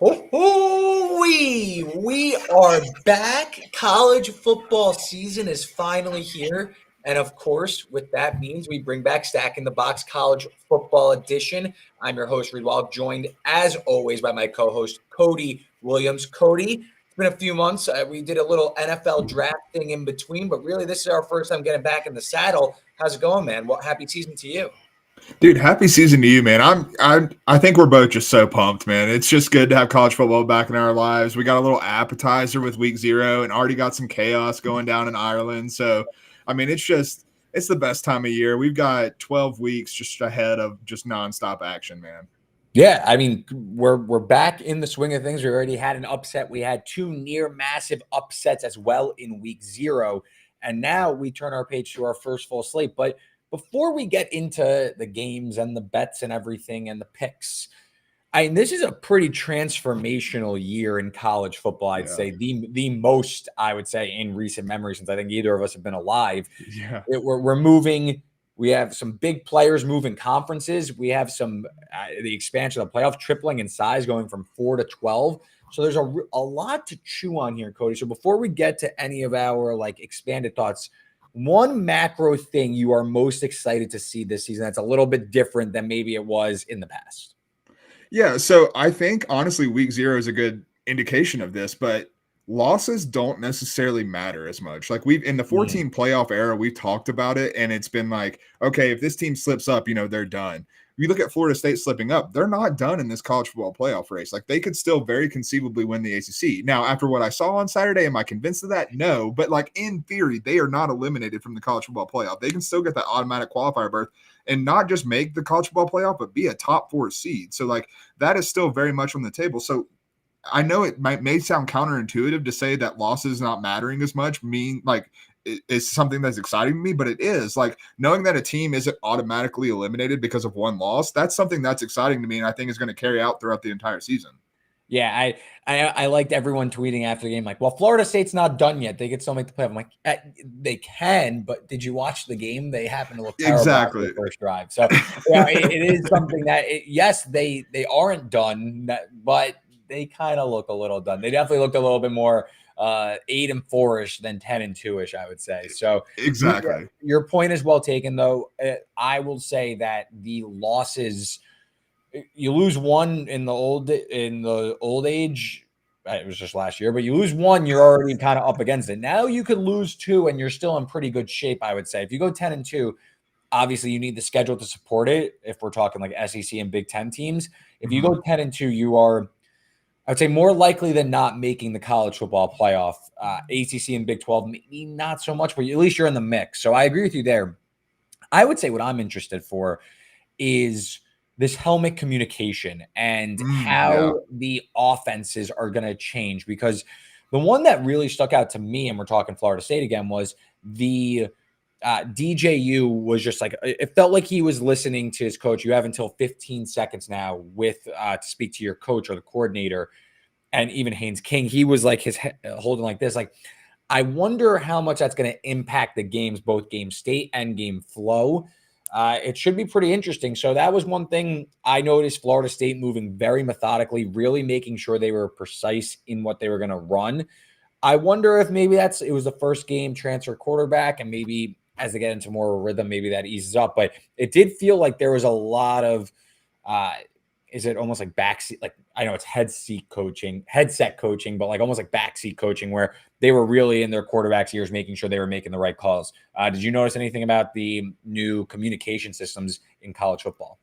We are back. College football season is finally here. And of course, with that means we bring back Stack in the Box College Football Edition. I'm your host, Reed Wallach, joined as always by my co-host, Cody Williams. Cody, it's been a few months. We did a little NFL draft thing in between, but really this is our first time getting back in the saddle. How's it going, man? Well, happy season to you. Dude, happy season to you, man. I think we're both just so pumped, man. It's just good to have college football back in our lives. We got a little appetizer with week 0 and already got some chaos going down in Ireland. So, I mean, it's the best time of year. We've got 12 weeks just ahead of just nonstop action, man. Yeah, I mean, we're back in the swing of things. We already had an upset. We had 2 near massive upsets as well in week 0. And now we turn our page to our first full slate. But before we get into the games and the bets and everything and the picks, this is a pretty transformational year in college football. I'd say the most, I would say, in recent memory since I think either of us have been alive. Yeah, We're moving. We have some big players moving conferences. We have some the expansion of the playoff tripling in size, going from 4 to 12. So there's a lot to chew on here, Cody. So before we get to any of our expanded thoughts, one macro thing you are most excited to see this season that's a little bit different than maybe it was in the past. Yeah, so I think honestly week 0 is a good indication of this, but losses don't necessarily matter as much. Like we've in the 14 playoff era, we've talked about it, and it's been like, okay, if this team slips up, they're done. You look at Florida State slipping up, they're not done in this college football playoff race. Like they could still very conceivably win the ACC. Now, after what I saw on Saturday, am I convinced of that? No, but in theory, they are not eliminated from the college football playoff. They can still get that automatic qualifier berth and not just make the college football playoff, but be a top 4 seed. So that is still very much on the table. So I know it may sound counterintuitive to say that losses not mattering as much it's something that's exciting to me, but it is knowing that a team isn't automatically eliminated because of one loss. That's something that's exciting to me, and I think is going to carry out throughout the entire season. Yeah, I liked everyone tweeting after the game well, Florida State's not done yet. They could still make the play. I'm like, they can, but did you watch the game? They happen to look terrible exactly after the first drive. So it is something that yes, they aren't done, but they kind of look a little done. They definitely looked a little bit more 8-4-ish than 10-2-ish, I would say. So exactly, your point is well taken, though. I will say that the losses, you lose one in the old age. It was just last year, but you lose one, you're already kind of up against it. Now you could lose 2, and you're still in pretty good shape, I would say. If you go 10-2, obviously you need the schedule to support it. If we're talking SEC and Big Ten teams, if you go 10-2, you are, I would say, more likely than not making the college football playoff. ACC and Big 12, maybe not so much, but at least you're in the mix. So I agree with you there. I would say what I'm interested for is this helmet communication and how the offenses are going to change, because the one that really stuck out to me, and we're talking Florida State again, was the DJU was just it felt like he was listening to his coach. You have until 15 seconds now to speak to your coach or the coordinator. And even Haynes King, he was his holding like this. I wonder how much that's going to impact the games, both game state and game flow. It should be pretty interesting. So that was one thing I noticed. Florida State moving very methodically, really making sure they were precise in what they were going to run. I wonder if maybe it was the first game transfer quarterback, and maybe as they get into more of a rhythm, maybe that eases up. But it did feel like there was a lot of, is it almost like backseat? I know it's headset coaching, but almost like backseat coaching, where they were really in their quarterback's ears, making sure they were making the right calls. Did you notice anything about the new communication systems in college football?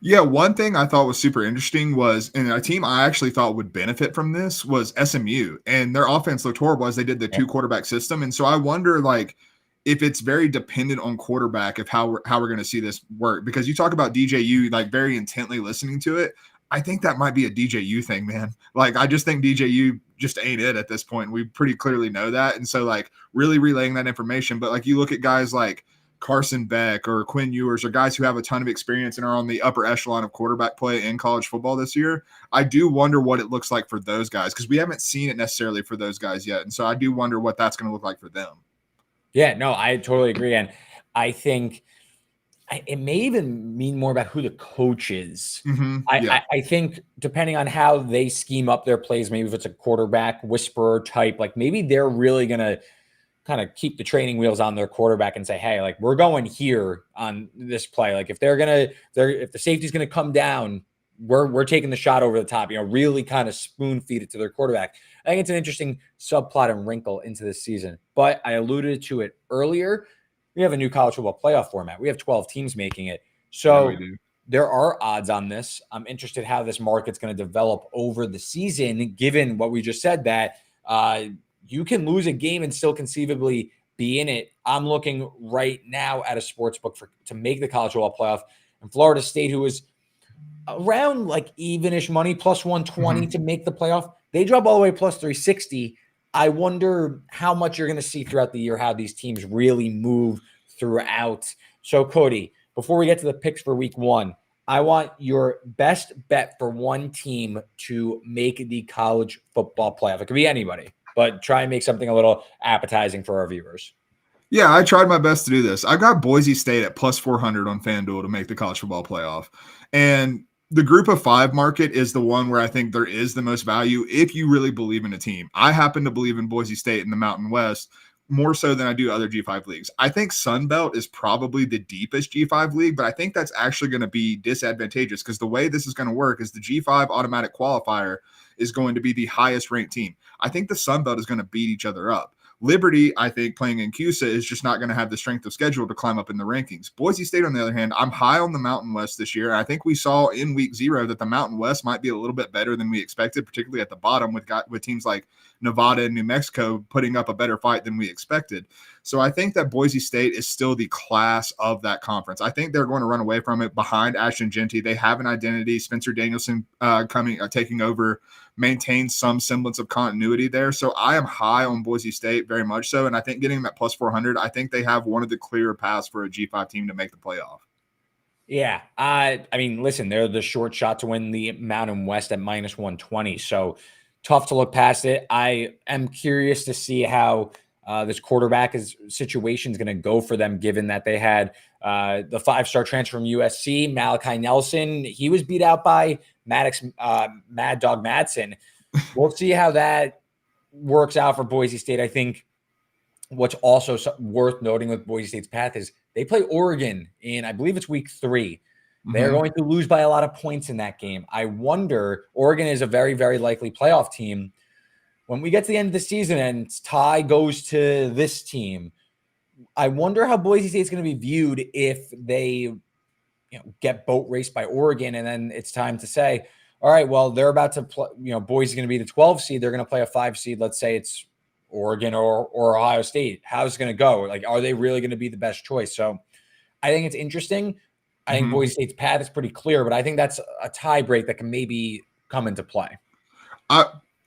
Yeah, one thing I thought was super interesting was, and a team I actually thought would benefit from this was SMU, and their offense looked horrible as they did the 2 quarterback system. And so I wonder if it's very dependent on quarterback of how we're going to see this work, because you talk about DJU very intently listening to it. I think that might be a DJU thing, man. I just think DJU just ain't it at this point. We pretty clearly know that. And so really relaying that information. But you look at guys like Carson Beck or Quinn Ewers, or guys who have a ton of experience and are on the upper echelon of quarterback play in college football this year. I do wonder what it looks like for those guys, because we haven't seen it necessarily for those guys yet. And so I do wonder what that's going to look like for them. Yeah, no, I totally agree. And I think it may even mean more about who the coach is. Yeah. I think depending on how they scheme up their plays, maybe if it's a quarterback whisperer type, like maybe they're really going to kind of keep the training wheels on their quarterback and say, hey, like we're going here on this play. Like if if the safety's going to come down, we're taking the shot over the top, really kind of spoon feed it to their quarterback. I think it's an interesting subplot and wrinkle into this season, but I alluded to it earlier. We have a new college football playoff format. We have 12 teams making it. Yeah, we So do. there are odds on this. I'm interested how this market's going to develop over the season, given what we just said, that you can lose a game and still conceivably be in it. I'm looking right now at a sports book to make the college football playoff, and Florida State, who is around like evenish money, plus 120 to make the playoff. They drop all the way plus 360. I wonder how much you're going to see throughout the year, how these teams really move throughout. So, Cody, before we get to the picks for week 1, I want your best bet for one team to make the college football playoff. It could be anybody, but try and make something a little appetizing for our viewers. Yeah, I tried my best to do this. I got Boise State at plus 400 on FanDuel to make the college football playoff. And the group of 5 market is the one where I think there is the most value if you really believe in a team. I happen to believe in Boise State in the Mountain West more so than I do other G5 leagues. I think Sunbelt is probably the deepest G5 league, but I think that's actually going to be disadvantageous because the way this is going to work is the G5 automatic qualifier is going to be the highest ranked team. I think the Sunbelt is going to beat each other up. Liberty, I think, playing in CUSA is just not going to have the strength of schedule to climb up in the rankings. Boise State, on the other hand, I'm high on the Mountain West this year. I think we saw in week 0 that the Mountain West might be a little bit better than we expected, particularly at the bottom with teams like Nevada and New Mexico putting up a better fight than we expected. So I think that Boise State is still the class of that conference. I think they're going to run away from it behind Ashton Genty. They have an identity. Spencer Danielson taking over maintains some semblance of continuity there. So I am high on Boise State, very much so. And I think getting them at plus 400, I think they have one of the clearer paths for a G5 team to make the playoff. Yeah. I mean, listen, they're the short shot to win the Mountain West at minus 120. So tough to look past it. I am curious to see how this quarterback situation is going to go for them, given that they had the 5-star transfer from USC, Malachi Nelson. He was beat out by Mad Dog Madsen. We'll see how that works out for Boise State. I think what's also worth noting with Boise State's path is they play Oregon in, I believe it's week 3. They're going to lose by a lot of points in that game. I wonder, Oregon is a very, very likely playoff team. When we get to the end of the season and tie goes to this team, I wonder how Boise State's going to be viewed if they get boat raced by Oregon, and then it's time to say, all right, well, they're about to play, Boise's going to be the 12 seed. They're going to play a 5 seed. Let's say it's Oregon or Ohio State. How's it going to go? Like, are they really going to be the best choice? So I think it's interesting. I think Boise State's path is pretty clear, but I think that's a tie break that can maybe come into play.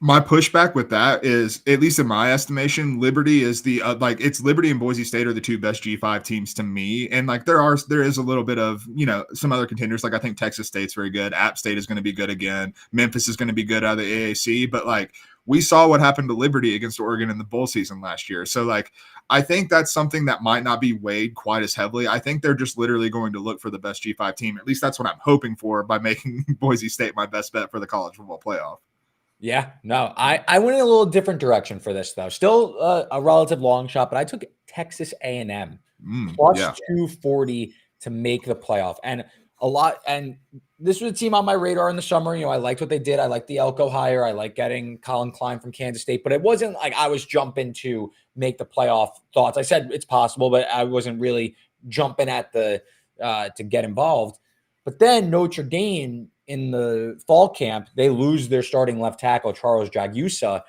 My pushback with that is, at least in my estimation, Liberty is the it's Liberty and Boise State are the 2 best G5 teams to me. And like there is a little bit of, some other contenders. Like I think Texas State's very good. App State is going to be good again. Memphis is going to be good out of the AAC. But like we saw what happened to Liberty against Oregon in the bowl season last year. So like I think that's something that might not be weighed quite as heavily. I think they're just literally going to look for the best G5 team. At least that's what I'm hoping for by making Boise State my best bet for the college football playoff. Yeah, no, I went in a little different direction for this though. Still a relative long shot, but I took Texas A&M plus 240 to make the playoff, and this was a team on my radar in the summer. I liked what they did. I liked the Elko hire. I like getting Colin Klein from Kansas State, but it wasn't like I was jumping to make the playoff thoughts. I said it's possible, but I wasn't really jumping at the to get involved. But then Notre Dame, in the fall camp, they lose their starting left tackle, Charles Jagusa.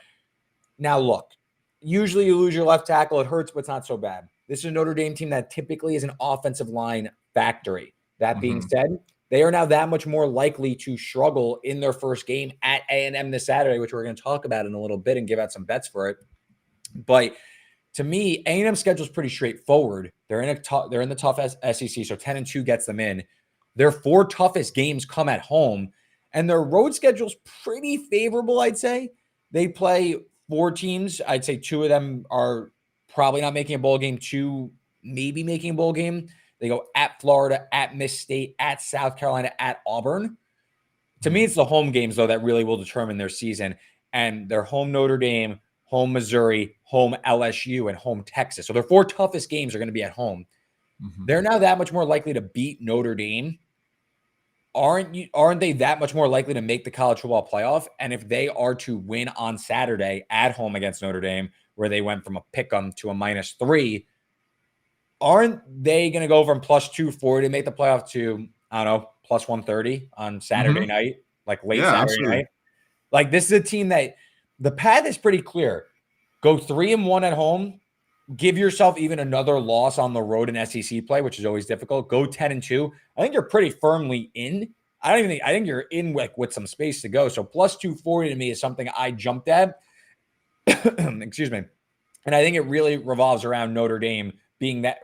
Now, look, usually you lose your left tackle. It hurts, but it's not so bad. This is a Notre Dame team that typically is an offensive line factory. That being said, they are now that much more likely to struggle in their first game at A&M this Saturday, which we're going to talk about in a little bit and give out some bets for it. But to me, A&M's schedule is pretty straightforward. They're in the tough SEC, so 10-2 gets them in. Their 4 toughest games come at home, and their road schedule is pretty favorable, I'd say. They play 4 teams. I'd say 2 of them are probably not making a bowl game, 2 maybe making a bowl game. They go at Florida, at Miss State, at South Carolina, at Auburn. To me, it's the home games, though, that really will determine their season. And they're home Notre Dame, home Missouri, home LSU, and home Texas. So their 4 toughest games are going to be at home. Mm-hmm. They're now that much more likely to beat Notre Dame. Aren't they that much more likely to make the college football playoff? And if they are to win on Saturday at home against Notre Dame, where they went from a pick 'em to a -3, aren't they going to go from plus 240 to make the playoff to, I don't know, plus 130 on Saturday night, like late Saturday absolutely. night? Like, this is a team that the path is pretty clear. Go 3-1 at home. Give yourself even another loss on the road in SEC play, which is always difficult. Go 10-2. I think you're pretty firmly in. I think you're in with some space to go. So plus 240 to me is something I jumped at. Excuse me. And I think it really revolves around Notre Dame being that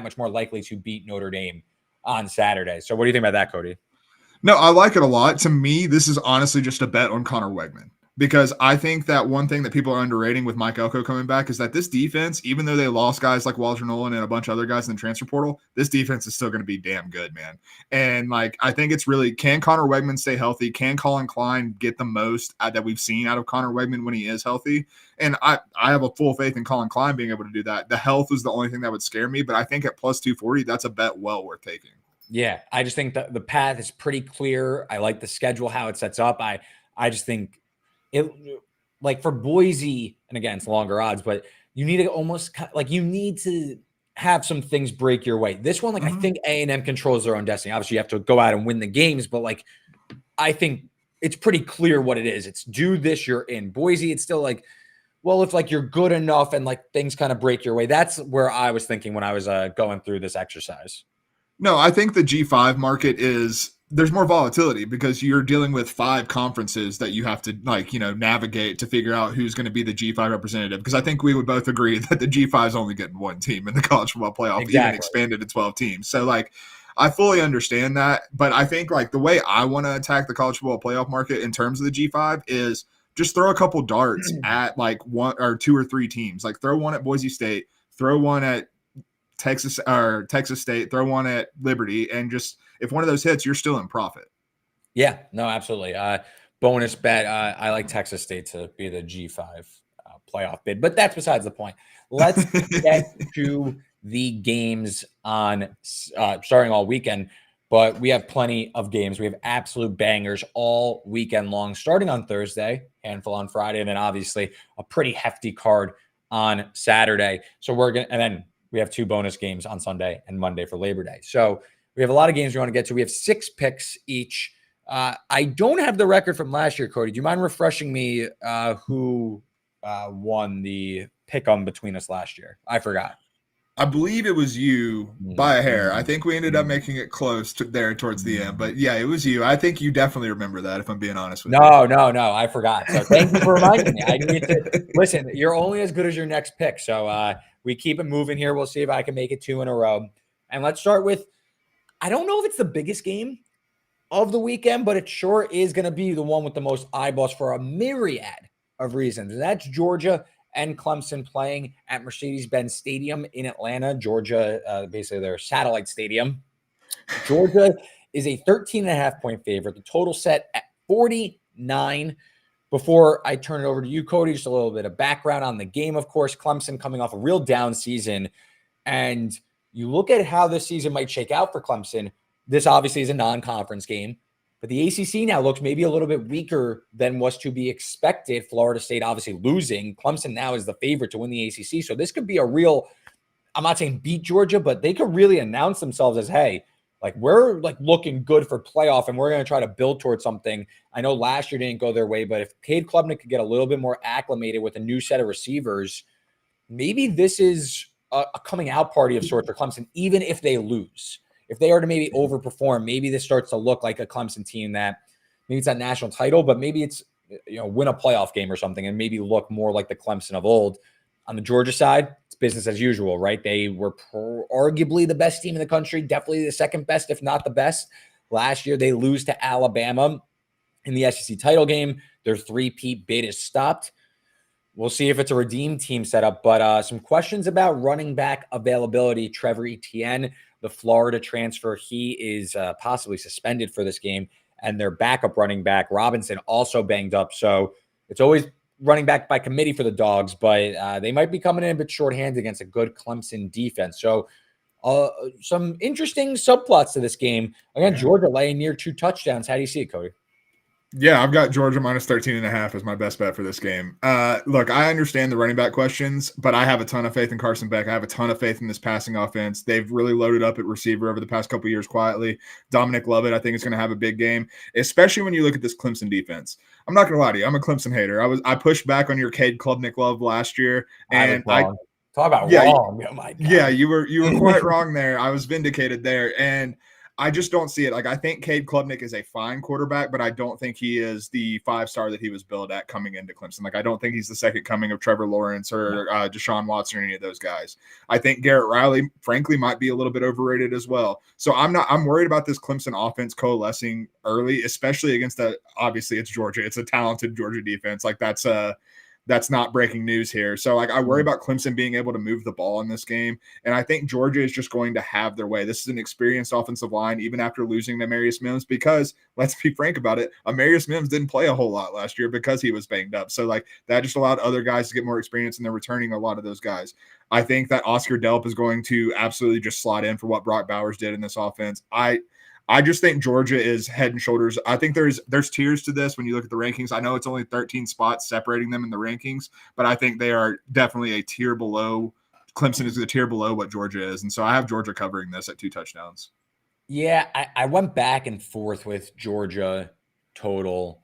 much more likely to beat Notre Dame on Saturday. So what do you think about that, Cody? No, I like it a lot. To me, this is honestly just a bet on Connor Wegman, because I think that one thing that people are underrating with Mike Elko coming back is that this defense, even though they lost guys like Walter Nolan and a bunch of other guys in the transfer portal, this defense is still going to be damn good, man. And I think it's really, can Connor Wegman stay healthy? Can Colin Klein get the most that we've seen out of Connor Wegman when he is healthy? And I have a full faith in Colin Klein being able to do that. The health is the only thing that would scare me, but I think at plus 240, that's a bet well worth taking. Yeah, I just think that the path is pretty clear. I like the schedule, how it sets up. I just think it, like for Boise, and again, it's longer odds, but you need to have some things break your way. This one, I think A&M controls their own destiny. Obviously, you have to go out and win the games, but I think it's pretty clear what it is. It's do this, you're in. Boise, it's still if you're good enough and things kind of break your way. That's where I was thinking when I was going through this exercise. No, I think the G5 market there's more volatility because you're dealing with 5 conferences that you have to navigate to figure out who's going to be the G5 representative. Because I think we would both agree that the G5 is only getting one team in the college football playoff, even expanded to 12 teams. So I fully understand that, but I think the way I want to attack the college football playoff market in terms of the G5 is just throw a couple darts at 1 or 2 or 3 teams. Throw one at Boise State, throw one at Texas State, throw one at Liberty, and just if one of those hits, you're still in profit. Yeah, no, absolutely. Bonus bet. I like Texas State to be the G5 playoff bid, but that's besides the point. Let's get to the games on starting all weekend, but we have plenty of games. We have absolute bangers all weekend long, starting on Thursday, handful on Friday, and then obviously a pretty hefty card on Saturday. So and then we have 2 bonus games on Sunday and Monday for Labor Day. So we have a lot of games we want to get to. We have 6 picks each. I don't have the record from last year, Cody. Do you mind refreshing me who won the pick-em between us last year? I forgot. I believe it was you by a hair. I think we ended up making it close there towards the end. But yeah, it was you. I think you definitely remember that, if I'm being honest with you. No, I forgot. So thank you for reminding me. I need to listen. You're only as good as your next pick. So we keep it moving here. We'll see if I can make it 2 in a row. And let's start with, I don't know if it's the biggest game of the weekend, but it sure is going to be the one with the most eyeballs for a myriad of reasons. And that's Georgia and Clemson playing at Mercedes-Benz Stadium in Atlanta, Georgia, basically their satellite stadium. Georgia is a 13.5-point favorite. The total set at 49. Before I turn it over to you, Cody, just a little bit of background on the game. Of course, Clemson coming off a real down season. And you look at how this season might shake out for Clemson. This obviously is a non-conference game. But the ACC now looks maybe a little bit weaker than was to be expected. Florida State obviously losing. Clemson now is the favorite to win the ACC. So this could be a real, I'm not saying beat Georgia, but they could really announce themselves as, hey, we're looking good for playoff and we're going to try to build towards something. I know last year didn't go their way, but if Cade Klubnik could get a little bit more acclimated with a new set of receivers, maybe this is a coming out party of sorts for Clemson, even if they lose. If they are to maybe overperform, maybe this starts to look like a Clemson team that maybe it's a national title, but maybe it's, win a playoff game or something and maybe look more like the Clemson of old. On the Georgia side, it's business as usual, right? They were arguably the best team in the country, definitely the second best, if not the best. Last year, they lose to Alabama in the SEC title game. Their 3-peat bid is stopped. We'll see if it's a redeemed team setup. But some questions about running back availability. Trevor Etienne, the Florida transfer, he is possibly suspended for this game. And their backup running back, Robinson, also banged up. So it's always running back by committee for the Dogs, but they might be coming in a bit shorthanded against a good Clemson defense. So some interesting subplots to this game. Again, Georgia laying near 2 touchdowns. How do you see it, Cody? Yeah, I've got Georgia minus 13.5 as my best bet for this game. Look, I understand the running back questions, but I have a ton of faith in Carson Beck. I have a ton of faith in this passing offense. They've really loaded up at receiver over the past couple of years quietly. Dominic Lovett, I think, is going to have a big game, especially when you look at this Clemson defense. I'm not going to lie to you. I'm a Clemson hater. I pushed back on your Cade Klubnik love last year, and talk about wrong. Oh my God. Yeah, you were quite wrong there. I was vindicated there, and I just don't see it. Like, I think Cade Klubnik is a fine quarterback, but I don't think he is the 5-star that he was billed at coming into Clemson. Like, I don't think he's the second coming of Trevor Lawrence or Deshaun Watson or any of those guys. I think Garrett Riley, frankly, might be a little bit overrated as well. So I'm worried about this Clemson offense coalescing early, especially against obviously it's Georgia. It's a talented Georgia defense. Like, that's not breaking news here. So, like, I worry about Clemson being able to move the ball in this game. And I think Georgia is just going to have their way. This is an experienced offensive line, even after losing Amarius Mims, because let's be frank about it. Amarius Mims didn't play a whole lot last year because he was banged up. So, like, that just allowed other guys to get more experience, and they're returning a lot of those guys. I think that Oscar Delp is going to absolutely just slot in for what Brock Bowers did in this offense. I just think Georgia is head and shoulders. I think there's tiers to this when you look at the rankings. I know it's only 13 spots separating them in the rankings, but I think they are definitely a tier below. Clemson is a tier below what Georgia is. And so I have Georgia covering this at 2 touchdowns. Yeah, I went back and forth with Georgia total.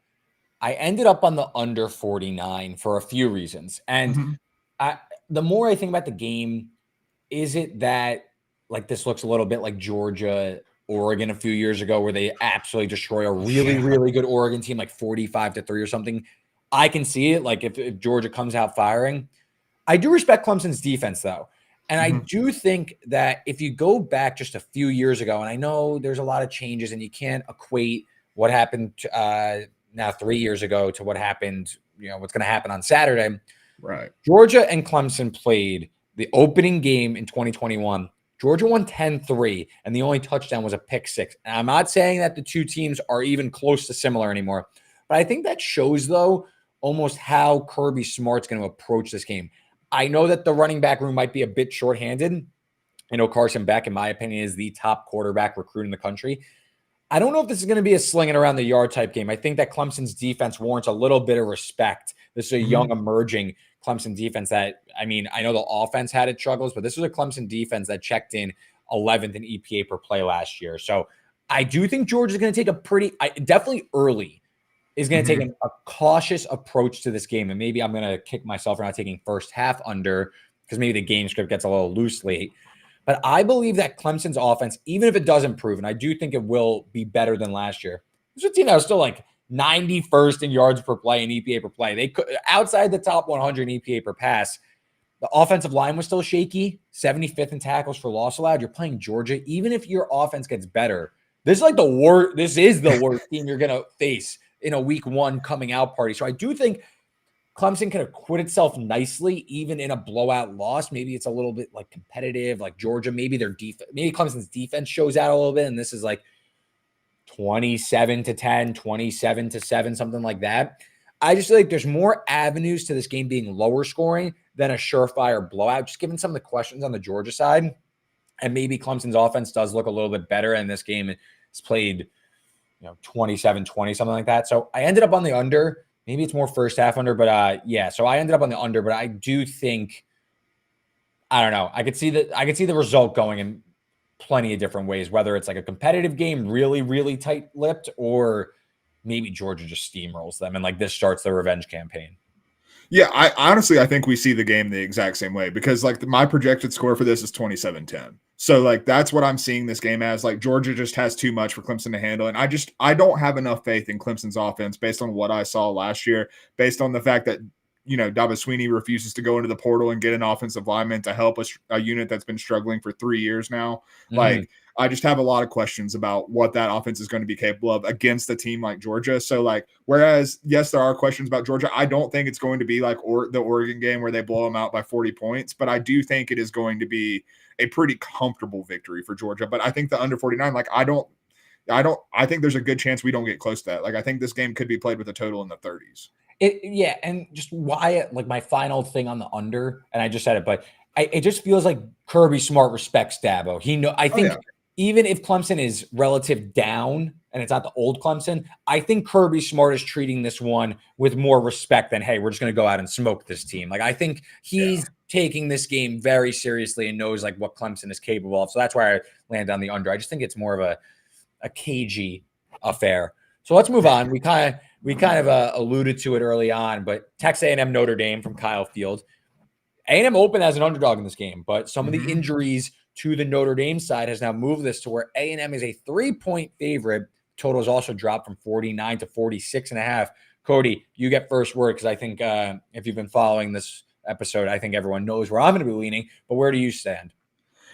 I ended up on the under 49 for a few reasons. And the more I think about the game, is it that, like, this looks a little bit like Georgia Oregon a few years ago where they absolutely destroy a really good Oregon team, like 45-3 or something. I can see it. Like, if Georgia comes out firing. I do respect Clemson's defense, though. And I do think that if you go back just a few years ago, and I know there's a lot of changes and you can't equate what happened now 3 years ago to what happened, what's going to happen on Saturday. Right. Georgia and Clemson played the opening game in 2021. Georgia won 10-3, and the only touchdown was a pick six. And I'm not saying that the two teams are even close to similar anymore, but I think that shows, though, almost how Kirby Smart's going to approach this game. I know that the running back room might be a bit shorthanded. I know Carson Beck, in my opinion, is the top quarterback recruit in the country. I don't know if this is going to be a slinging around the yard type game. I think that Clemson's defense warrants a little bit of respect. This is a young, emerging Clemson defense that, I mean, I know the offense had its struggles, but this was a Clemson defense that checked in 11th in EPA per play last year. So I do think Georgia's going to take definitely early is going to take a cautious approach to this game. And maybe I'm going to kick myself for not taking first half under, because maybe the game script gets a little loose late. But I believe that Clemson's offense, even if it does improve, and I do think it will be better than last year, this is a team that was still like 91st in yards per play and EPA per play. They could, outside the top 100 in EPA per pass, the offensive line was still shaky, 75th in tackles for loss allowed. You're playing Georgia. Even if your offense gets better, this is like the worst. This is the worst team you're going to face in a week one coming out party. So I do think Clemson can acquit itself nicely, even in a blowout loss. Maybe it's a little bit like competitive, like Georgia. Maybe their defense, maybe Clemson's defense shows out a little bit, and this is like 27-10, 27-7, something like that. I just feel like there's more avenues to this game being lower scoring than a surefire blowout, just given some of the questions on the Georgia side. And maybe Clemson's offense does look a little bit better, and this game is played 27-20, something like that. So I ended up on the under. Maybe it's more first half under, but yeah. So I ended up on the under, but I do think, I don't know. I could see the result going in plenty of different ways, whether it's like a competitive game, really, really tight-lipped, or maybe Georgia just steamrolls them and like this starts the revenge campaign. Yeah, I think we see the game the exact same way, because like my projected score for this is 27-10. So like that's what I'm seeing this game as. Like Georgia just has too much for Clemson to handle. And I don't have enough faith in Clemson's offense based on what I saw last year, based on the fact that Dabo Sweeney refuses to go into the portal and get an offensive lineman to help a unit that's been struggling for 3 years now. Like, I just have a lot of questions about what that offense is going to be capable of against a team like Georgia. So, like, whereas, yes, there are questions about Georgia, I don't think it's going to be like the Oregon game where they blow them out by 40 points, but I do think it is going to be a pretty comfortable victory for Georgia. But I think the under 49, like, I think there's a good chance we don't get close to that. Like, I think this game could be played with a total in the 30s. Yeah, and just why, like, my final thing on the under, and I just said it, but it just feels like Kirby Smart respects Dabo. I think even if Clemson is relative down and it's not the old Clemson, I think Kirby Smart is treating this one with more respect than, hey, we're just going to go out and smoke this team. Like, I think he's taking this game very seriously and knows, like, what Clemson is capable of. So that's why I land on the under. I just think it's more of a cagey affair. So let's move on. We kind of alluded to it early on, but Texas A&M Notre Dame from Kyle Field. A&M opened as an underdog in this game, but some of the injuries to the Notre Dame side has now moved this to where A&M is a 3-point favorite. Total has also dropped from 49 to 46.5. Cody, you get first word because I think if you've been following this episode, I think everyone knows where I'm going to be leaning. But where do you stand?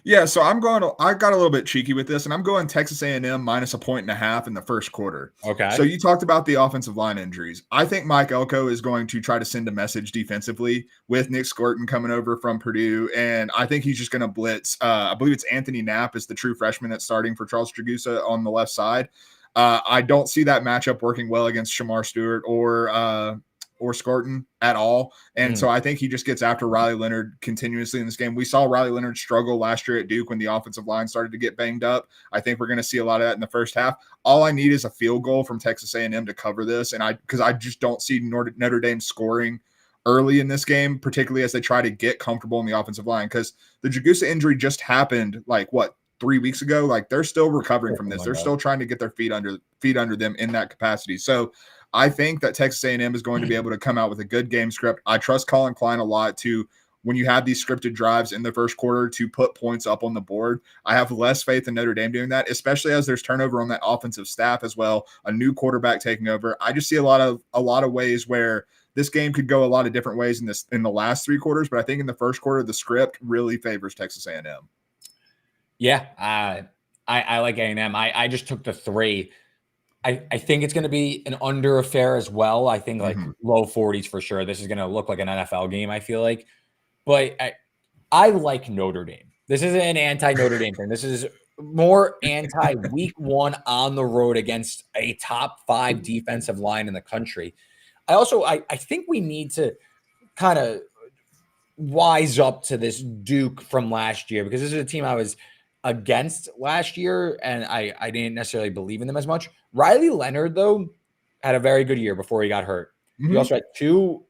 Yeah, so I got a little bit cheeky with this, and I'm going Texas A&M minus 1.5 points in the first quarter. Okay. So you talked about the offensive line injuries. I think Mike Elko is going to try to send a message defensively with Nick Skorton coming over from Purdue, and I think he's just going to blitz. I believe it's Anthony Knapp is the true freshman that's starting for Charles Tragusa on the left side. I don't see that matchup working well against Shamar Stewart or Skorton at all. And so I think he just gets after Riley Leonard continuously in this game. We saw Riley Leonard struggle last year at Duke when the offensive line started to get banged up. I think we're going to see a lot of that in the first half. All I need is a field goal from Texas A&M to cover this. And because I just don't see Notre Dame scoring early in this game, particularly as they try to get comfortable in the offensive line, because the Jagusa injury just happened 3 weeks ago. Like, they're still recovering from this. They're still trying to get their feet under them in that capacity. So I think that Texas A&M is going to be able to come out with a good game script. I trust Colin Klein a lot to, when you have these scripted drives in the first quarter, to put points up on the board. I have less faith in Notre Dame doing that, especially as there's turnover on that offensive staff as well, a new quarterback taking over. I just see a lot of ways where this game could go a lot of different ways in the last 3 quarters, but I think in the first quarter, the script really favors Texas A&M. Yeah, I like A&M. I just took the 3. I think it's going to be an under affair as well. I think like low 40s for sure. This is going to look like an NFL game, I feel like. But I like Notre Dame. This isn't an anti-Notre Dame thing. This is more anti-week 1 on the road against a top 5 defensive line in the country. I think we need to kind of wise up to this Duke from last year, because this is a team I was against last year, and I didn't necessarily believe in them as much. Riley Leonard, though, had a very good year before he got hurt. He also had 2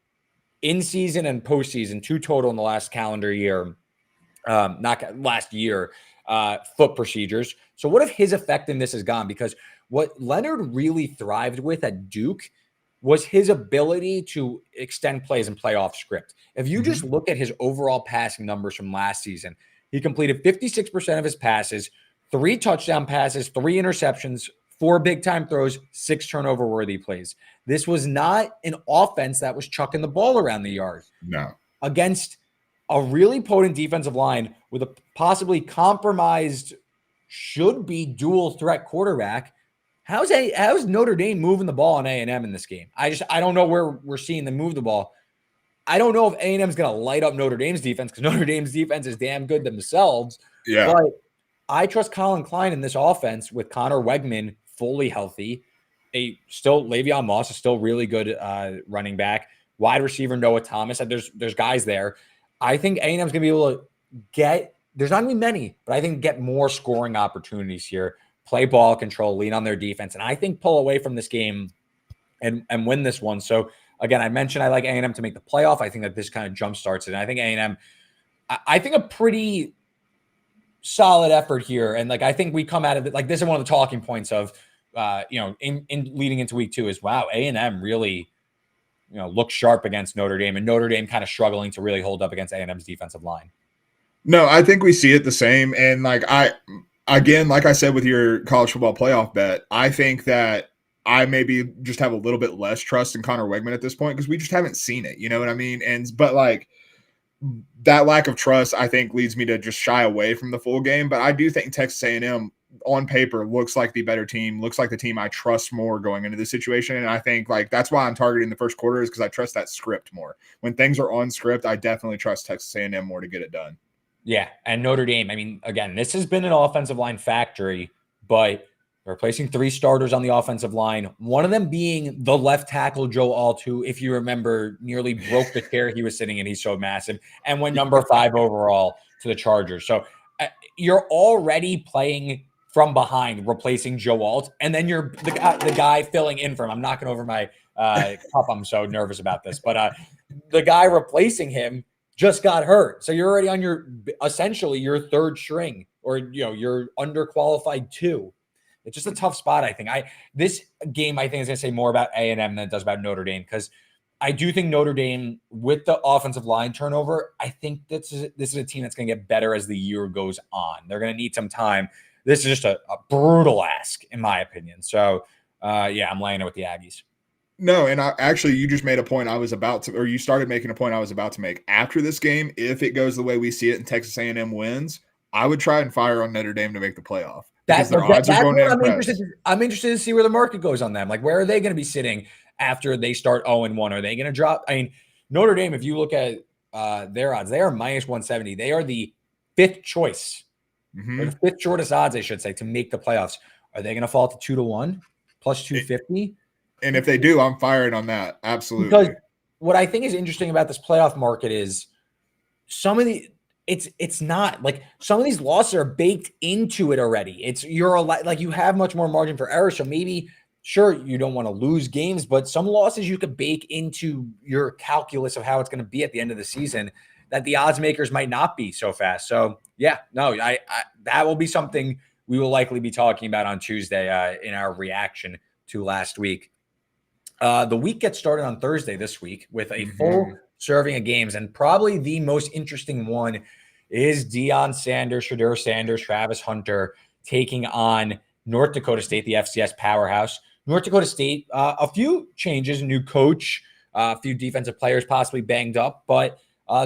in-season and postseason, 2 total in the last calendar year, not last year, foot procedures. So what if his effectiveness is gone? Because what Leonard really thrived with at Duke was his ability to extend plays and play off script. If you just look at his overall passing numbers from last season, he completed 56% of his passes, 3 touchdown passes, 3 interceptions, 4 big-time throws, 6 turnover-worthy plays. This was not an offense that was chucking the ball around the yard. No. Against a really potent defensive line with a possibly compromised, should-be dual-threat quarterback, how's Notre Dame moving the ball on A&M in this game? I don't know where we're seeing them move the ball. I don't know if A&M is going to light up Notre Dame's defense, because Notre Dame's defense is damn good themselves. Yeah. But I trust Colin Klein in this offense with Connor Wegman fully healthy. Le'Veon Moss is still really good running back. Wide receiver Noah Thomas. There's guys there. I think A&M is going to be able to get – there's not going to be many, but I think get more scoring opportunities here. Play ball control, lean on their defense, and I think pull away from this game and win this one. So, again, I mentioned I like A&M to make the playoff. I think that this kind of jumpstarts it. And I think A&M, I think a pretty solid effort here. And I think we come out of it, this is one of the talking points of, in leading into week 2 is, wow, A&M really, looks sharp against Notre Dame, and Notre Dame kind of struggling to really hold up against A&M's defensive line. No, I think we see it the same. And again, like I said with your college football playoff bet, I think that I maybe just have a little bit less trust in Connor Wegman at this point because we just haven't seen it. You know what I mean? But like that lack of trust, I think, leads me to just shy away from the full game. But I do think Texas A&M on paper looks like the better team, looks like the team I trust more going into this situation. And I think like that's why I'm targeting the first quarter is because I trust that script more. When things are on script, I definitely trust Texas A&M more to get it done. Yeah, and Notre Dame, I mean, again, this has been an offensive line factory, but replacing 3 starters on the offensive line, one of them being the left tackle, Joe Alt, who, if you remember, nearly broke the chair he was sitting in. He's so massive, and went number 5 overall to the Chargers. So you're already playing from behind, replacing Joe Alt, and then you're the guy filling in for him. I'm knocking over my cup. I'm so nervous about this, but the guy replacing him just got hurt. So you're already on your essentially your 3rd string, or you're underqualified 2. It's just a tough spot, I think. This game, I think, is going to say more about A&M than it does about Notre Dame, because I do think Notre Dame, with the offensive line turnover, I think this is a team that's going to get better as the year goes on. They're going to need some time. This is just a brutal ask, in my opinion. So, yeah, I'm laying it with the Aggies. No, and you just made a point I was about to, or you started making a point I was about to make. After this game, if it goes the way we see it and Texas A&M wins, I would try and fire on Notre Dame to make the playoff. Because their odds are going to impress. I'm interested to see where the market goes on them. Like, where are they going to be sitting after they start 0-1? Are they going to drop? I mean, Notre Dame, if you look at their odds, they are minus 170. They are the 5th choice, or the 5th shortest odds, I should say, to make the playoffs. Are they going to fall to 2-1 plus 250? And if they do, I'm firing on that. Absolutely. Because what I think is interesting about this playoff market is some of the it's not like some of these losses are baked into it already. You're like you have much more margin for error. So maybe, sure, you don't want to lose games, but some losses you could bake into your calculus of how it's going to be at the end of the season that the odds makers might not be so fast. So yeah, no, I that will be something we will likely be talking about on Tuesday in our reaction to last week. The week gets started on Thursday this week with a full serving of games, and probably the most interesting one is Deion Sanders, Shedeur Sanders, Travis Hunter taking on North Dakota State, the FCS powerhouse. North Dakota State, a few changes, new coach, a few defensive players possibly banged up, but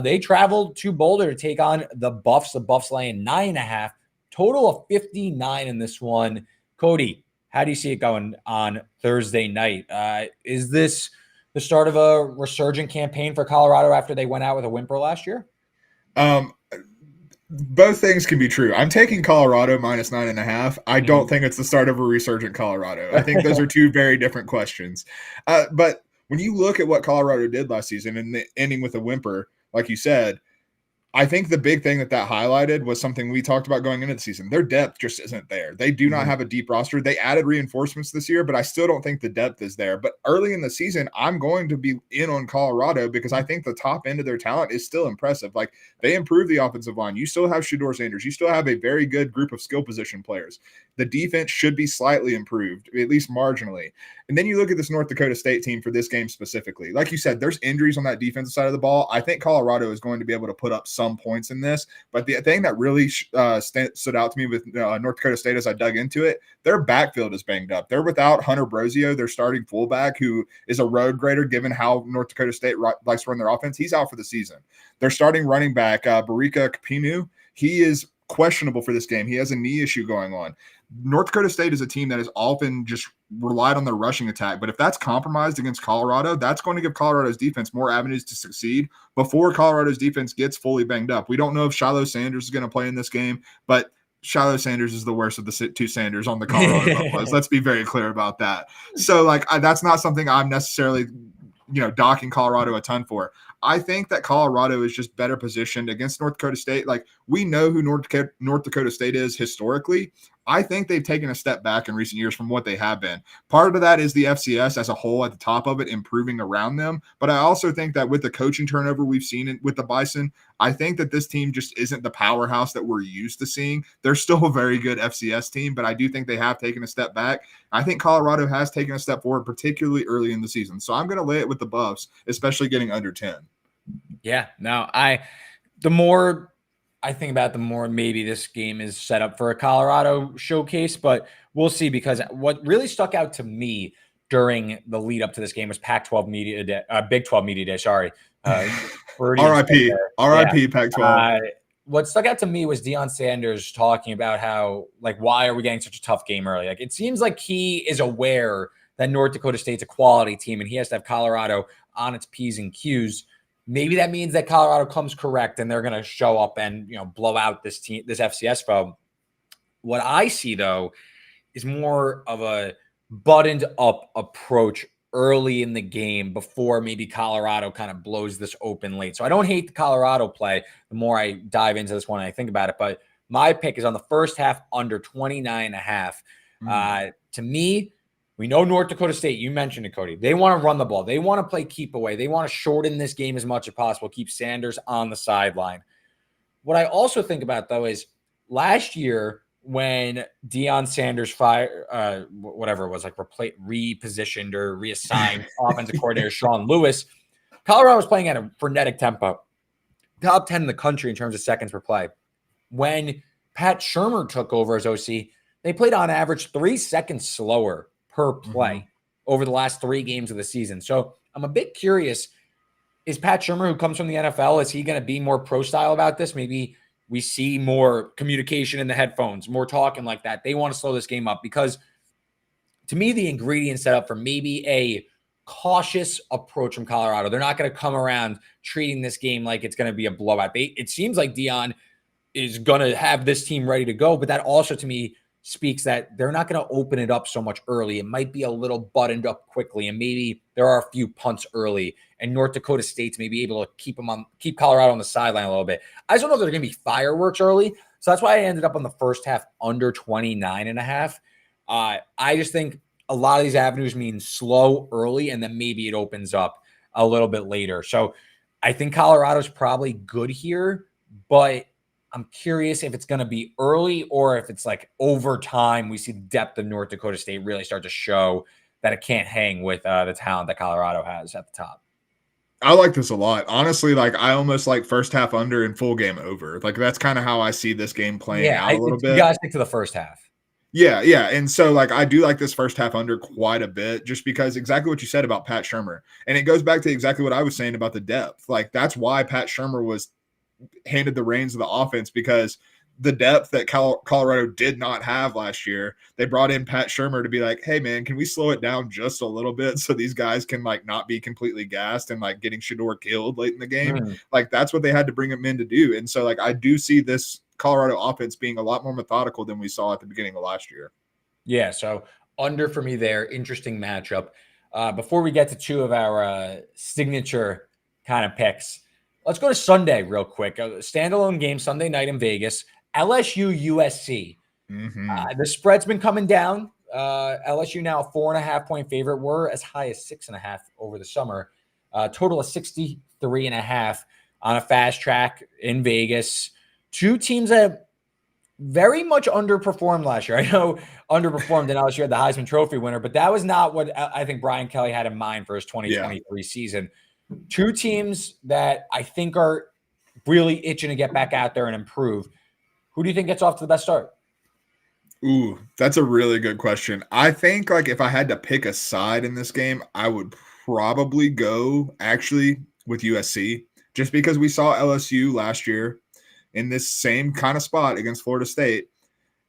they traveled to Boulder to take on the Buffs. The Buffs laying 9.5, total of 59 in this one. Cody, how do you see it going on Thursday night? Is this the start of a resurgent campaign for Colorado after they went out with a whimper last year? Both things can be true. I'm taking Colorado minus 9.5. I don't think it's the start of a resurgent Colorado. I think those are 2 very different questions. But when you look at what Colorado did last season and the ending with a whimper, like you said, I think the big thing that highlighted was something we talked about going into the season. Their depth just isn't there. They do not have a deep roster. They added reinforcements this year, but I still don't think the depth is there. But early in the season, I'm going to be in on Colorado because I think the top end of their talent is still impressive. Like, they improved the offensive line. You still have Shedeur Sanders. You still have a very good group of skill position players. The defense should be slightly improved, at least marginally. And then you look at this North Dakota State team for this game specifically. Like you said, there's injuries on that defensive side of the ball. I think Colorado is going to be able to put up some points in this. But the thing that really stood out to me with North Dakota State as I dug into it, their backfield is banged up. They're without Hunter Brosio, their starting fullback, who is a road grader given how North Dakota State likes to run their offense. He's out for the season. Their starting running back, Barika Kapinu, he is questionable for this game. He has a knee issue going on. North Dakota State is a team that has often just relied on their rushing attack. But if that's compromised against Colorado, that's going to give Colorado's defense more avenues to succeed before Colorado's defense gets fully banged up. We don't know if Shiloh Sanders is going to play in this game, but Shiloh Sanders is the worst of the 2 Sanders on the Colorado Buffaloes. Let's be very clear about that. So, that's not something I'm necessarily, docking Colorado a ton for. I think that Colorado is just better positioned against North Dakota State. Like, we know who North Dakota State is historically. I think they've taken a step back in recent years from what they have been. Part of that is the FCS as a whole at the top of it improving around them. But I also think that with the coaching turnover we've seen with the Bison, I think that this team just isn't the powerhouse that we're used to seeing. They're still a very good FCS team, but I do think they have taken a step back. I think Colorado has taken a step forward, particularly early in the season. So I'm going to lay it with the Buffs, especially getting under 10. Yeah, no, the more I think about, the more maybe this game is set up for a Colorado showcase, but we'll see, because what really stuck out to me during the lead up to this game was Pac-12 media day, Big 12 media day. Sorry, RIP, RIP, Pac-12. What stuck out to me was Deion Sanders talking about how, like, why are we getting such a tough game early? Like, it seems like he is aware that North Dakota State's a quality team and he has to have Colorado on its P's and Q's. Maybe that means that Colorado comes correct and they're going to show up and, blow out this team, this FCS foe. What I see, though, is more of a buttoned up approach early in the game before maybe Colorado kind of blows this open late. So I don't hate the Colorado play the more I dive into this one and I think about it, but my pick is on the first half under 29.5. To me, we know North Dakota State, you mentioned it, Cody. They want to run the ball. They want to play keep away. They want to shorten this game as much as possible, keep Sanders on the sideline. What I also think about, though, is last year when Deion Sanders whatever it was, like repositioned or reassigned offensive coordinator Sean Lewis, Colorado was playing at a frenetic tempo, top 10 in the country in terms of seconds per play. When Pat Shurmur took over as OC, they played on average 3 seconds slower per play over the last 3 games of the season. So I'm a bit curious, is Pat Shurmur, who comes from the NFL, is he going to be more pro style about this? Maybe we see more communication in the headphones, more talking like that. They want to slow this game up because, to me, the ingredients set up for maybe a cautious approach from Colorado. They're not going to come around treating this game like it's going to be a blowout. It seems like Deion is going to have this team ready to go, but that also, to me, speaks that they're not going to open it up so much early. It might be a little buttoned up quickly, and maybe there are a few punts early, and North Dakota State's maybe able to keep Colorado on the sideline a little bit. I just don't know if there's going to be fireworks early, so that's why I ended up on the first half under 29.5. I just think a lot of these avenues mean slow early, and then maybe it opens up a little bit later. So I think Colorado's probably good here, but I'm curious if it's going to be early or if it's like over time we see the depth of North Dakota State really start to show that it can't hang with the talent that Colorado has at the top. I like this a lot. Honestly, like I almost like first half under and full game over. Like that's kind of how I see this game playing out a little bit. You got to stick to the first half. Yeah. And so like I do like this first half under quite a bit just because exactly what you said about Pat Shurmur. And it goes back to exactly what I was saying about the depth. Like that's why Pat Shurmur was handed the reins of the offense, because the depth that Colorado did not have last year, they brought in Pat Shurmur to be like, hey man, can we slow it down just a little bit so these guys can like not be completely gassed and like getting Shedeur killed late in the game. Like that's what they had to bring him in to do. And so like I do see this Colorado offense being a lot more methodical than we saw at the beginning of last year. Yeah, so under for me there. Interesting matchup. Before we get to two of our signature kind of picks, let's go to Sunday real quick. A standalone game Sunday night in Vegas. LSU USC. The spread's been coming down. LSU now a 4.5-point favorite. We're as high as 6.5 over the summer. Total of 63.5 on a fast track in Vegas. Two teams that very much underperformed last year. I know underperformed, and LSU had the Heisman Trophy winner, but that was not what I think Brian Kelly had in mind for his 2023 season. Two teams that I think are really itching to get back out there and improve. Who do you think gets off to the best start? Ooh, that's a really good question. I think like if I had to pick a side in this game, I would probably go actually with USC, just because we saw LSU last year in this same kind of spot against Florida State,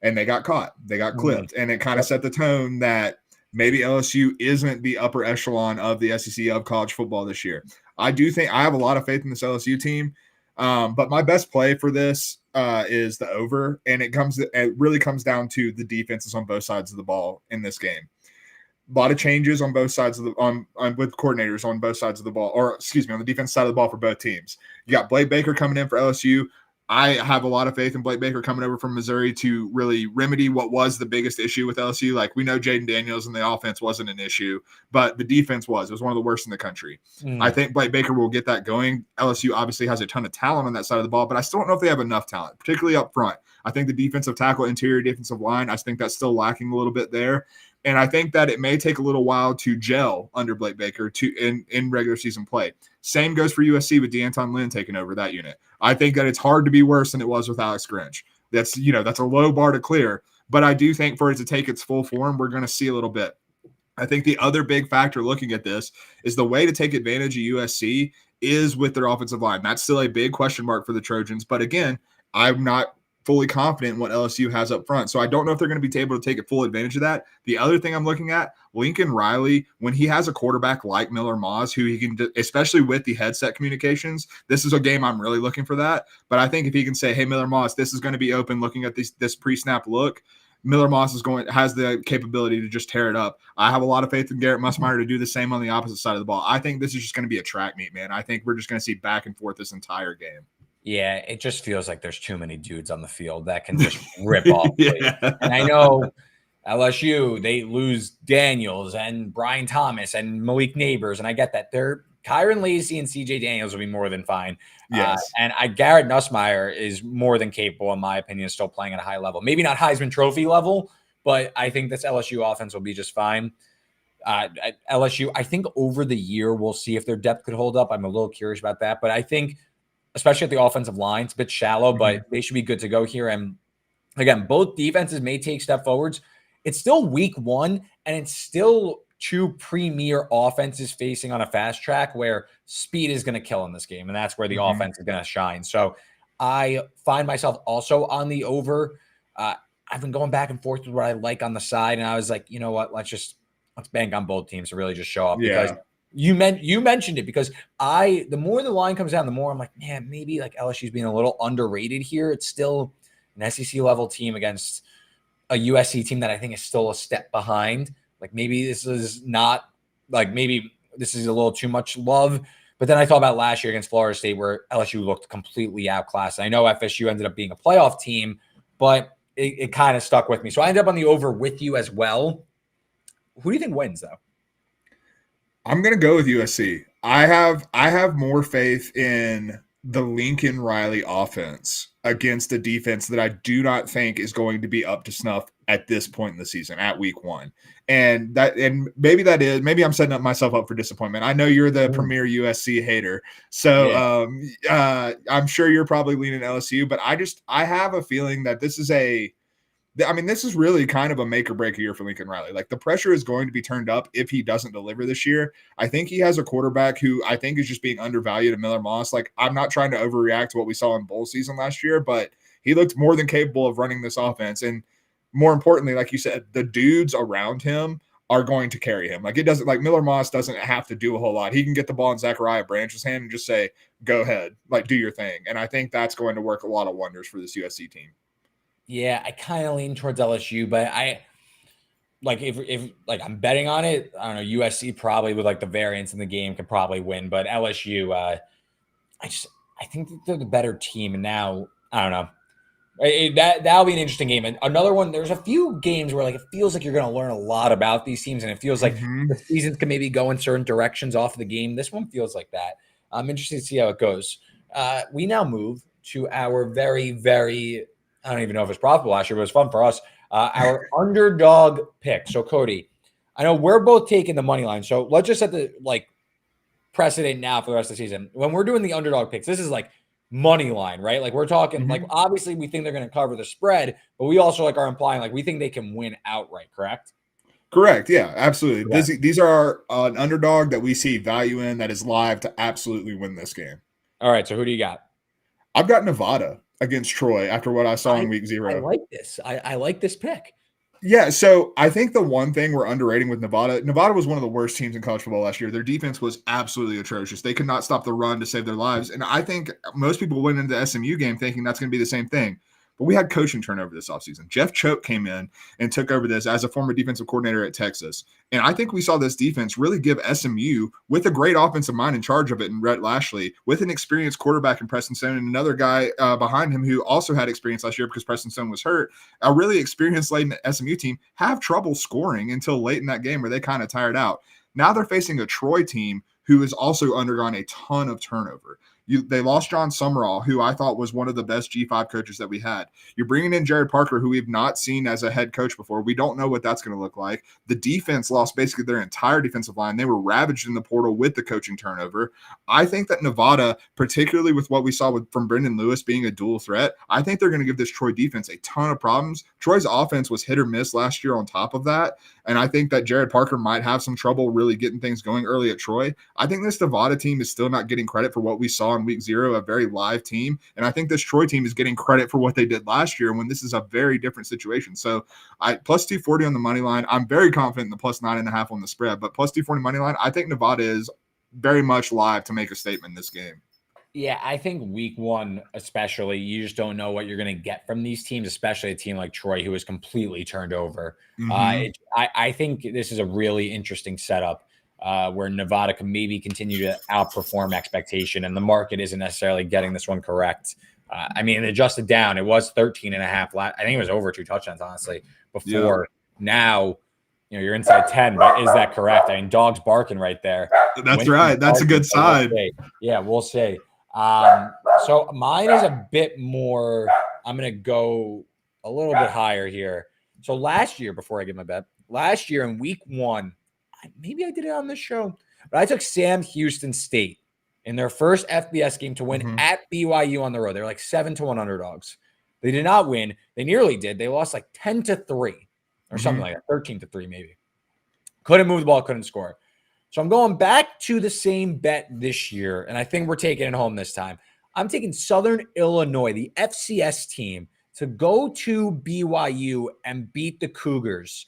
and they got caught. They got clipped, and it kind of set the tone that maybe LSU isn't the upper echelon of the SEC of college football this year. I do think I have a lot of faith in this LSU team, but my best play for this is the over, and it really comes down to the defenses on both sides of the ball in this game. A lot of changes on both sides of the with coordinators on both sides of the ball, or excuse me, on the defense side of the ball for both teams. You got Blake Baker coming in for LSU. I have a lot of faith in Blake Baker coming over from Missouri to really remedy what was the biggest issue with LSU. Like we know Jaden Daniels and the offense wasn't an issue, but the defense was. It was one of the worst in the country. I think Blake Baker will get that going. LSU obviously has a ton of talent on that side of the ball, but I still don't know if they have enough talent, particularly up front. I think the defensive tackle, interior defensive line, I think that's still lacking a little bit there. And I think that it may take a little while to gel under Blake Baker in regular season play. Same goes for USC with D'Anton Lynn taking over that unit. I think that it's hard to be worse than it was with Alex Grinch. That's a low bar to clear, but I do think for it to take its full form, we're going to see a little bit. I think the other big factor looking at this is the way to take advantage of USC is with their offensive line. That's still a big question mark for the Trojans. But again, I'm not fully confident in what LSU has up front. So I don't know if they're going to be able to take full advantage of that. The other thing I'm looking at, Lincoln Riley, when he has a quarterback like Miller Moss, who he can, especially with the headset communications, this is a game I'm really looking for that. But I think if he can say, hey, Miller Moss, this is going to be open, looking at this pre-snap look, Miller Moss has the capability to just tear it up. I have a lot of faith in Garrett Musmeyer to do the same on the opposite side of the ball. I think this is just going to be a track meet, man. I think we're just going to see back and forth this entire game. Yeah, it just feels like there's too many dudes on the field that can just rip off. Yeah. And I know LSU, they lose Daniels and Brian Thomas and Malik Neighbors, and I get that. They're Kyron Lacey and CJ Daniels will be more than fine. Yes. And Garrett Nussmeier is more than capable, in my opinion, still playing at a high level. Maybe not Heisman Trophy level, but I think this LSU offense will be just fine. LSU, I think over the year, we'll see if their depth could hold up. I'm a little curious about that. But I think, especially at the offensive line, it's a bit shallow, but they should be good to go here. And again, both defenses may take step forwards. It's still week 1, and it's still 2 premier offenses facing on a fast track where speed is going to kill in this game, and that's where the offense is going to shine. So I find myself also on the over. I've been going back and forth with what I like on the side, and I was like, you know what, let's bank on both teams to really just show up. Because you mentioned it, because the more the line comes down, the more I'm like, man, maybe like LSU's being a little underrated here. It's still an SEC level team against a USC team that I think is still a step behind. Like maybe this is not maybe this is a little too much love. But then I thought about last year against Florida State where LSU looked completely outclassed. I know FSU ended up being a playoff team, but it kind of stuck with me. So I ended up on the over with you as well. Who do you think wins though? I'm going to go with USC. I have more faith in the Lincoln Riley offense against a defense that I do not think is going to be up to snuff at this point in the season, at week 1. And maybe I'm setting myself up for disappointment. I know you're the premier USC hater. So I'm sure you're probably leaning LSU, but I have a feeling that this is really kind of a make or break year for Lincoln Riley. Like, the pressure is going to be turned up if he doesn't deliver this year. I think he has a quarterback who I think is just being undervalued at Miller Moss. Like, I'm not trying to overreact to what we saw in bowl season last year, but he looked more than capable of running this offense. And more importantly, like you said, the dudes around him are going to carry him. Like, Miller Moss doesn't have to do a whole lot. He can get the ball in Zachariah Branch's hand and just say, go ahead, like, do your thing. And I think that's going to work a lot of wonders for this USC team. Yeah, I kind of lean towards LSU, but if I'm betting on it, I don't know, USC probably with like the variance in the game could probably win, but LSU, I think that they're the better team. And now, I don't know. That'll be an interesting game. And another one, there's a few games where like it feels like you're going to learn a lot about these teams, and it feels like the seasons can maybe go in certain directions off of the game. This one feels like that. I'm interested to see how it goes. We now move to our very, very, I don't even know if it's profitable last year, but it was fun for us. Our underdog pick. So Cody, I know we're both taking the money line. So let's just set the precedent now for the rest of the season. When we're doing the underdog picks, this is like money line, right? Like, we're talking like, obviously we think they're going to cover the spread, but we also are implying like we think they can win outright, correct? Correct. Yeah, absolutely. Yeah. These are an underdog that we see value in that is live to absolutely win this game. All right. So who do you got? I've got Nevada against Troy after what I saw in week 0. I like this. I like this pick. Yeah, so I think the one thing we're underrating with Nevada was one of the worst teams in college football last year. Their defense was absolutely atrocious. They could not stop the run to save their lives. And I think most people went into the SMU game thinking that's going to be the same thing. But we had coaching turnover this offseason. Jeff Choate came in and took over this as a former defensive coordinator at Texas. And I think we saw this defense really give SMU, with a great offensive mind in charge of it in Rhett Lashley, with an experienced quarterback in Preston Stone and another guy behind him who also had experience last year because Preston Stone was hurt, a really experienced laden SMU team, have trouble scoring until late in that game where they kind of tired out. Now they're facing a Troy team who has also undergone a ton of turnover. They lost John Summerall, who I thought was one of the best G5 coaches that we had. You're bringing in Jared Parker, who we've not seen as a head coach before. We don't know what that's going to look like. The defense lost basically their entire defensive line. They were ravaged in the portal with the coaching turnover. I think that Nevada, particularly with what we saw from Brendan Lewis being a dual threat, I think they're going to give this Troy defense a ton of problems. Troy's offense was hit or miss last year on top of that, and I think that Jared Parker might have some trouble really getting things going early at Troy. I think this Nevada team is still not getting credit for what we saw in week 0, a very live team, and I think this Troy team is getting credit for what they did last year when this is a very different situation. So I plus 240 on the money line. I'm very confident in the plus 9.5 on the spread, but plus 240 money line, I think Nevada is very much live to make a statement in this game. Yeah, I think week 1, especially, you just don't know what you're going to get from these teams, especially a team like Troy, who is completely turned over. Mm-hmm. I think this is a really interesting setup where Nevada can maybe continue to outperform expectation, and the market isn't necessarily getting this one correct. I mean, it adjusted down. It was 13.5. I think it was over 2 touchdowns, honestly, before. Yeah. Now, you're inside 10, but is that correct? I mean, dog's barking right there. That's right. That's a good sign. We'll see. So mine is a bit more, I'm going to go a little bit higher here. So last year, before I get my bet, last year in week 1, maybe I did it on this show, but I took Sam Houston State in their first FBS game to win at BYU on the road. They're like 7-1 underdogs. They did not win. They nearly did. They lost like 10-3 or something like that, 13-3 maybe. Couldn't move the ball, couldn't score. So I'm going back to the same bet this year, and I think we're taking it home this time. I'm taking Southern Illinois, the FCS team, to go to BYU and beat the Cougars.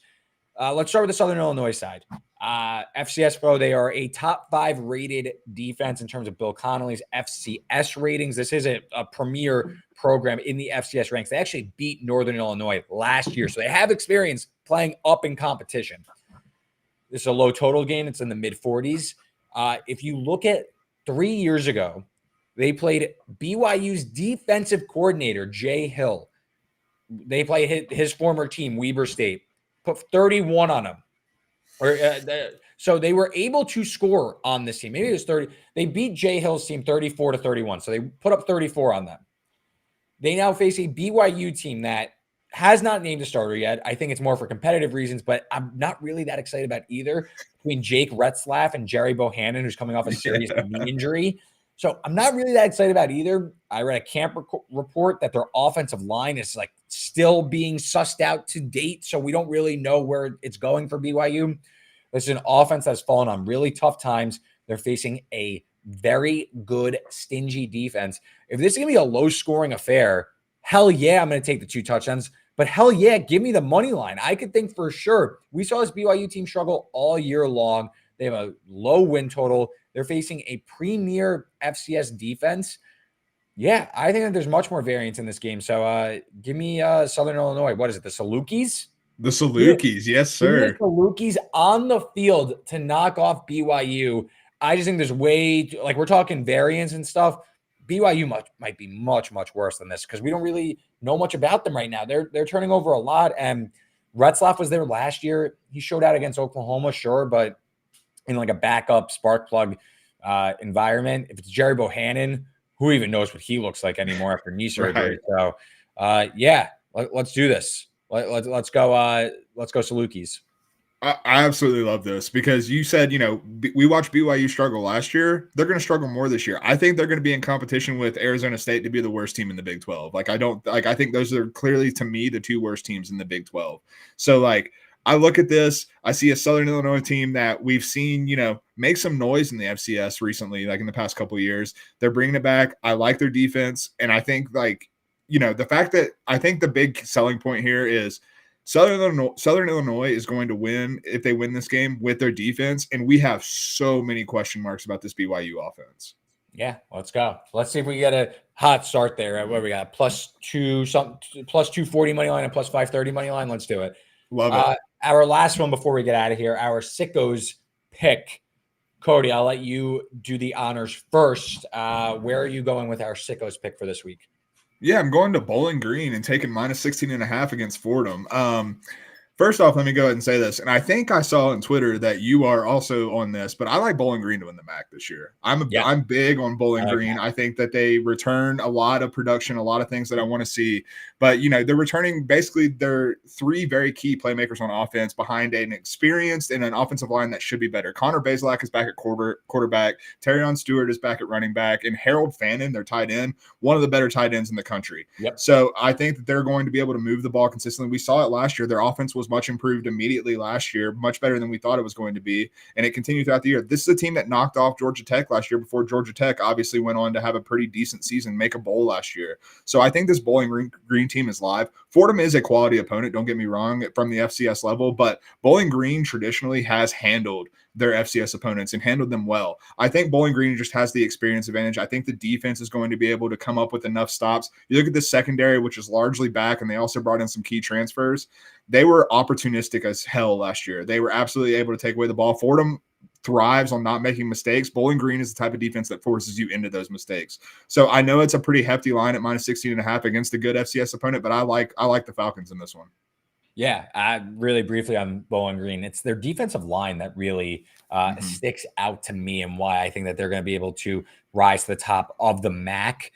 Let's start with the Southern Illinois side. FCS Pro, they are a top 5 rated defense in terms of Bill Connolly's FCS ratings. This is a premier program in the FCS ranks. They actually beat Northern Illinois last year, so they have experience playing up in competition. This is a low total game. It's in the mid-40s. If you look at 3 years ago, they played BYU's defensive coordinator, Jay Hill. They played his former team, Weber State, put 31 on him. So they were able to score on this team. Maybe it was 30. They beat Jay Hill's team 34-31. So they put up 34 on them. They now face a BYU team that has not named a starter yet. I think it's more for competitive reasons, but I'm not really that excited about either. Between Jake Retzlaff and Jerry Bohannon, who's coming off a serious knee injury. So I'm not really that excited about either. I read a camp report that their offensive line is like still being sussed out to date. So we don't really know where it's going for BYU. This is an offense that's fallen on really tough times. They're facing a very good, stingy defense. If this is going to be a low-scoring affair, hell yeah, I'm going to take the 2 touchdowns. But hell yeah, give me the money line. I could think for sure. We saw this BYU team struggle all year long. They have a low win total. They're facing a premier FCS defense. Yeah, I think that there's much more variance in this game. So give me Southern Illinois. What is it, the Salukis? The Salukis, yes, sir. The Salukis on the field to knock off BYU. I just think there's we're talking variance and stuff. BYU might be much, much worse than this because we don't really know much about them right now. They're turning over a lot, and Retzlaff was there last year. He showed out against Oklahoma, sure, but in like a backup spark plug environment. If it's Jerry Bohannon, who even knows what he looks like anymore after knee surgery? Right. So, let's do this. Let's go Salukis. I absolutely love this because you said, we watched BYU struggle last year. They're going to struggle more this year. I think they're going to be in competition with Arizona State to be the worst team in the Big 12. I think those are clearly, to me, the 2 worst teams in the Big 12. So, I look at this, I see a Southern Illinois team that we've seen, make some noise in the FCS recently, in the past couple of years. They're bringing it back. I like their defense. And I think, the fact that I think the big selling point here is Southern Illinois is going to win if they win this game with their defense, and we have so many question marks about this BYU offense. Yeah, let's go. Let's see if we get a hot start there. What we got? Plus 240 money line and plus 530 money line. Let's do it. Love it. Our last one before we get out of here, our Sickos pick. Cody, I'll let you do the honors first. Where are you going with our Sickos pick for this week? Yeah, I'm going to Bowling Green and taking minus 16.5 against Fordham. First off, let me go ahead and say this. And I think I saw on Twitter that you are also on this, but I like Bowling Green to win the MAC this year. I'm big on Bowling Green. I think that they return a lot of production, a lot of things that I want to see. But, they're returning basically their three very key playmakers on offense behind an experienced and an offensive line that should be better. Connor Bazelak is back at quarterback. Terrion Stewart is back at running back. And Harold Fannin, their tight end, one of the better tight ends in the country. Yep. So I think that they're going to be able to move the ball consistently. We saw it last year. Their offense was much improved immediately last year, much better than we thought it was going to be, and it continued throughout the year. This is a team that knocked off Georgia Tech last year before Georgia Tech obviously went on to have a pretty decent season, make a bowl last year. So I think this Bowling Green team is live. Fordham is a quality opponent, don't get me wrong, from the FCS level, but Bowling Green traditionally has handled their FCS opponents and handled them well. I think Bowling Green just has the experience advantage. I think the defense is going to be able to come up with enough stops. You look at the secondary, which is largely back, and they also brought in some key transfers. They were opportunistic as hell last year. They were absolutely able to take away the ball. Fordham thrives on not making mistakes. Bowling Green is the type of defense that forces you into those mistakes. So I know it's a pretty hefty line at minus 16.5 against a good FCS opponent, but I like the Falcons in this one. Yeah, really briefly on Bowling Green. It's their defensive line that really sticks out to me and why I think that they're going to be able to rise to the top of the MAC.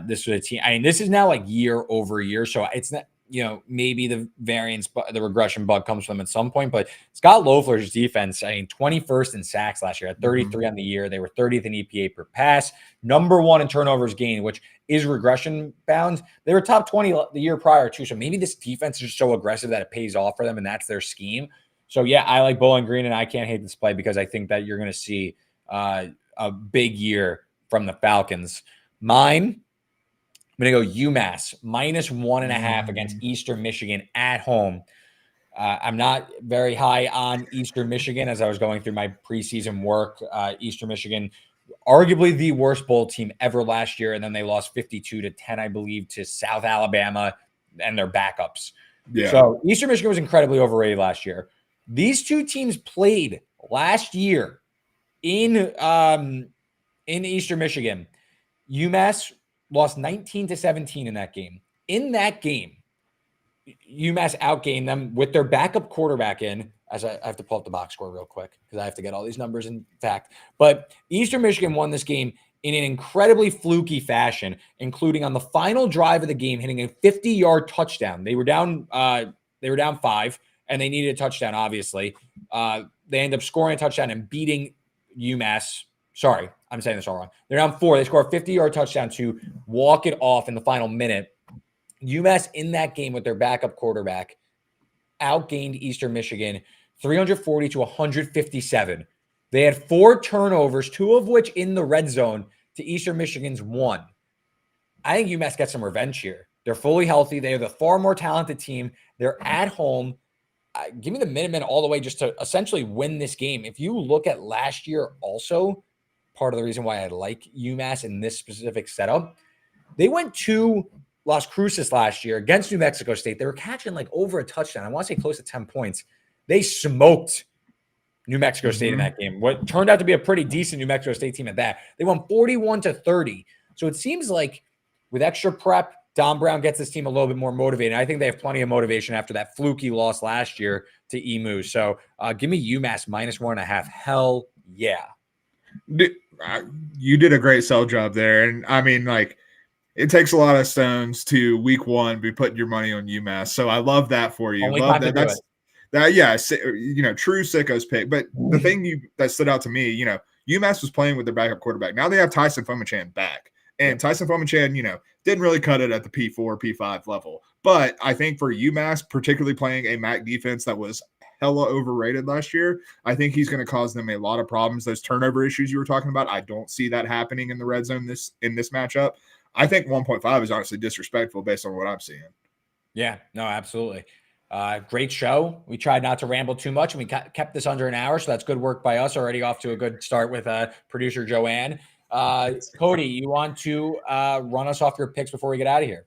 This was a team. I mean, this is now like year over year. So it's not, maybe the variance, but the regression bug comes from them at some point. But Scott Loeffler's defense, 21st in sacks last year, at 33 on the year. They were 30th in EPA per pass, number one in turnovers gained, which is regression bound. They were top 20 the year prior too. So maybe this defense is just so aggressive that it pays off for them, and that's their scheme. So yeah, I like Bowling Green, and I can't hate this play because I think that you're going to see a big year from the Falcons. Mine, I'm going to go UMass minus 1.5 against Eastern Michigan at home. I'm not very high on Eastern Michigan as I was going through my preseason work. Eastern Michigan, arguably the worst bowl team ever last year, and then they lost 52-10, I believe, to South Alabama and their backups. Yeah. So Eastern Michigan was incredibly overrated last year. These two teams played last year in Eastern Michigan. UMass lost 19-17 in that game. In that game, UMass outgained them with their backup quarterback in, as I have to pull up the box score real quick because I have to get all these numbers in fact. But Eastern Michigan won this game in an incredibly fluky fashion, including on the final drive of the game, hitting a 50-yard touchdown. They were down 5, and they needed a touchdown, obviously. They end up scoring a touchdown and beating UMass. Sorry, I'm saying this all wrong. They're down 4. They score a 50-yard touchdown to walk it off in the final minute. UMass in that game with their backup quarterback outgained Eastern Michigan 340-157. They had 4 turnovers, 2 of which in the red zone to Eastern Michigan's 1. I think UMass gets some revenge here. They're fully healthy. They are the far more talented team. They're at home. Give me the Minutemen all the way just to essentially win this game. If you look at last year also, part of the reason why I like UMass in this specific setup, they went to Las Cruces last year against New Mexico State. They were catching like over a touchdown. I want to say close to 10 points. They smoked New Mexico State in that game. What turned out to be a pretty decent New Mexico State team at that. They won 41-30. So it seems like with extra prep, Don Brown gets this team a little bit more motivated. I think they have plenty of motivation after that fluky loss last year to Emu. So give me UMass minus 1.5. Hell yeah. You did a great sell job there. And I mean, like, it takes a lot of stones to week 1 be putting your money on UMass. So I love that for you. Only love that. That's that. Yeah. True Sickos pick. But the thing that stood out to me, UMass was playing with their backup quarterback. Now they have Tyson Fomachan back. And Tyson Fomachan, didn't really cut it at the P4, P5 level. But I think for UMass, particularly playing a MAC defense that was hella overrated last year, I think he's going to cause them a lot of problems. Those turnover issues you were talking about, I don't see that happening in the red zone in this matchup. I think 1.5 is honestly disrespectful based on what I'm seeing. Yeah, no, absolutely. Great show. We tried not to ramble too much, and we kept this under an hour, so that's good work by us. Already off to a good start with producer Joanne. Cody, you want to run us off your picks before we get out of here?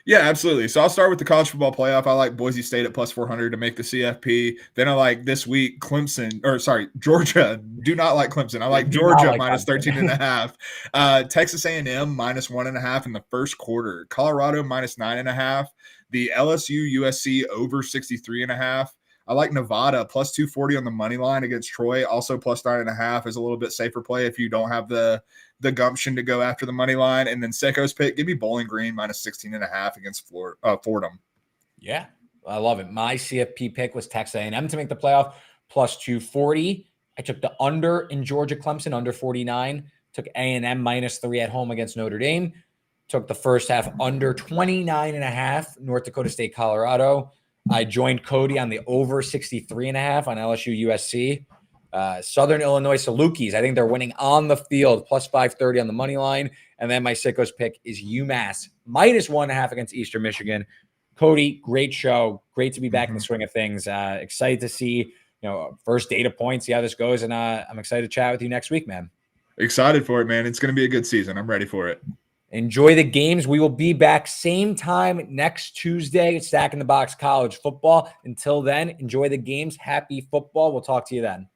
Yeah, absolutely. So I'll start with the college football playoff. I like Boise State at plus 400 to make the CFP. Then I like this week Georgia. Do not like Clemson. I like Georgia minus 13.5. Texas A&M minus 1.5 in the first quarter. Colorado minus 9.5. The LSU USC over 63.5. I like Nevada plus 240 on the money line against Troy. Also plus 9.5 is a little bit safer play if you don't have the gumption to go after the money line. And then Sickos pick, give me Bowling Green minus 16.5 against Fordham. Yeah, I love it. My CFP pick was Texas A&M to make the playoff plus 240. I took the under in Georgia Clemson, under 49. Took A&M minus 3 at home against Notre Dame. Took the first half under 29.5, North Dakota State, Colorado. I joined Cody on the over 63.5 on LSU USC. Southern Illinois Salukis, I think they're winning on the field, plus 530 on the money line. And then my Sickos pick is UMass minus 1.5 against Eastern Michigan. Cody, great show. Great to be back in the swing of things. Excited to see, first data points, see how this goes. And I'm excited to chat with you next week, man. Excited for it, man. It's going to be a good season. I'm ready for it. Enjoy the games. We will be back same time next Tuesday, Stack in the Box College Football. Until then, enjoy the games. Happy football. We'll talk to you then.